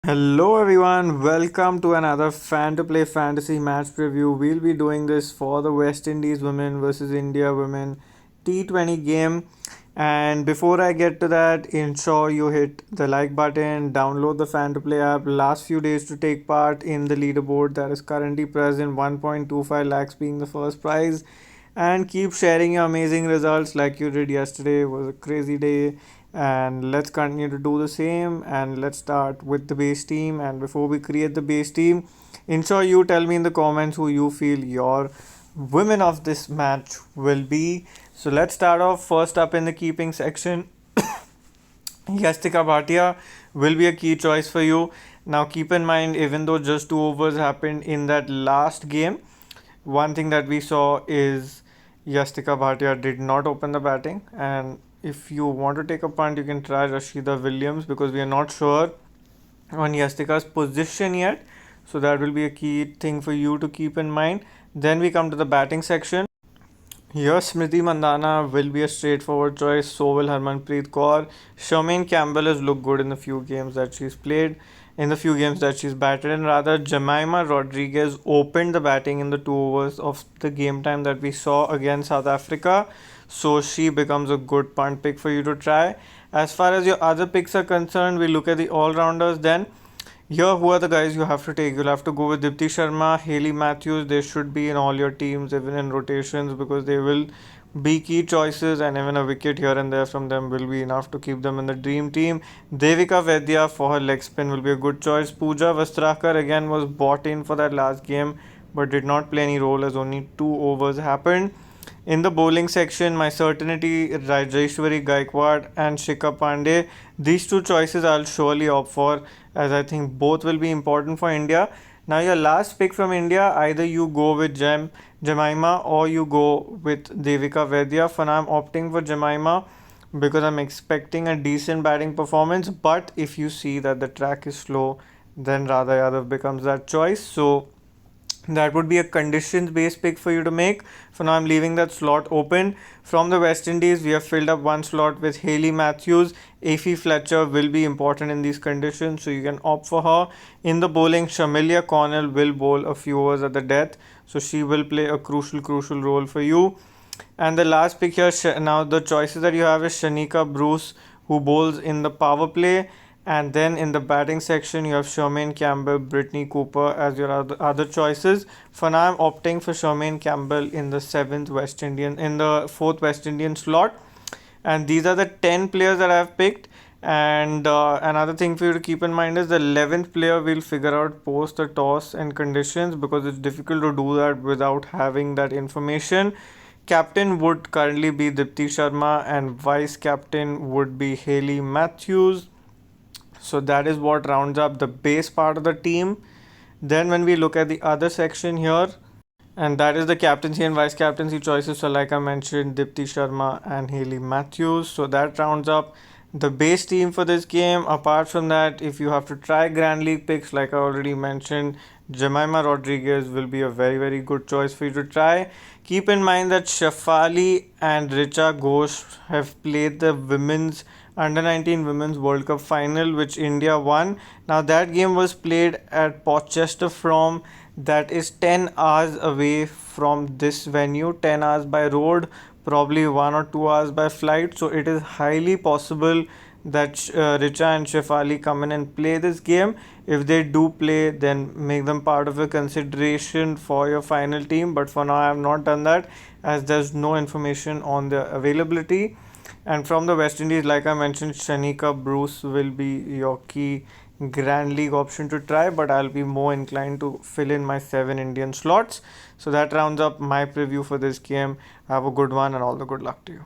Hello everyone, welcome to another Fan to Play Fantasy match preview. We'll be doing this for the West Indies women versus India women T20 game. And before I get to that, ensure you hit the like button, download the Fan to Play app. Last few days to take part in the leaderboard that is currently present, 1.25 lakhs being the first prize. And keep sharing your amazing results like you did yesterday. It was a crazy day, and let's continue to do the same. And let's start with the base team. And before we create the base team, ensure you tell me in the comments who you feel your women of this match will be. So let's start off first up in the keeping section. Yastika Bhatia will be a key choice for you. Now keep in mind, even though just 2 overs happened in that last game, one thing that we saw is Yastika Bhatia did not open the batting. And if you want to take a punt, you can try Rashida Williams because we are not sure on Yastika's position yet. So that will be a key thing for you to keep in mind. Then we come to the batting section. Here, Smriti Mandana will be a straightforward choice. So will Harmanpreet Kaur. Charmaine Campbell has looked good in the few games that she's played. In the few games that she's batted in, rather, Jemima Rodriguez opened the batting in the 2 overs of the game time that we saw against South Africa. So she becomes a good punt pick for you to try. As far as your other picks are concerned, we look at the all rounders then. Here, who are the guys you have to take? You'll have to go with Dipti Sharma, Haley Matthews. They should be in all your teams, even in rotations, because they will be key choices, and even a wicket here and there from them will be enough to keep them in the dream team. Devika Vedya for her leg spin will be a good choice. Pooja Vastrakar again was bought in for that last game, but did not play any role as only 2 overs happened. In the bowling section, my certainty Rajeshwari Gaikwad and Shikha Pandey. These two choices I'll surely opt for, as I think both will be important for India. Now, your last pick from India, either you go with Jemima or you go with Devika Vedya. For now, I'm opting for Jemima because I'm expecting a decent batting performance. But if you see that the track is slow, then Radha Yadav becomes that choice. So that would be a conditions based pick for you to make. For now, I'm leaving that slot open. From the West Indies, we have filled up one slot with Haley Matthews. Afi Fletcher will be important in these conditions, so you can opt for her. In the bowling, Shamilia Connell will bowl a few overs at the death, so she will play a crucial role for you. And the last pick here, now the choices that you have is Shanika Bruce, who bowls in the power play. And then in the batting section, you have Charmaine Campbell, Brittany Cooper as your other choices. For now, I'm opting for Charmaine Campbell in the fourth West Indian slot. And these are the 10 players that I've picked. And another thing for you to keep in mind is the 11th player we'll figure out post the toss and conditions, because it's difficult to do that without having that information. Captain would currently be Dipti Sharma and vice captain would be Haley Matthews. So that is what rounds up the base part of the team. Then when we look at the other section here, and that is the captaincy and vice captaincy choices. So like I mentioned, Dipti Sharma and Haley Matthews. So that rounds up the base team for this game. Apart from that, if you have to try Grand League picks, like I already mentioned, Jemima Rodriguez will be a very good choice for you to try. Keep in mind that Shafali and Richa Ghosh have played the women's under 19 women's World Cup final, which India won. Now that game was played at Portchester, from that is 10 hours away from this venue, 10 hours by road, probably 1 or 2 hours by flight. So it is highly possible that Richa and Shefali come in and play this game. If they do play, then make them part of a consideration for your final team. But for now, I have not done that, as there's no information on their availability. And from the West Indies, like I mentioned, Shanika Bruce will be your key Grand League option to try, but I'll be more inclined to fill in my 7 Indian slots. So that rounds up my preview for this game. Have a good one and all the good luck to you.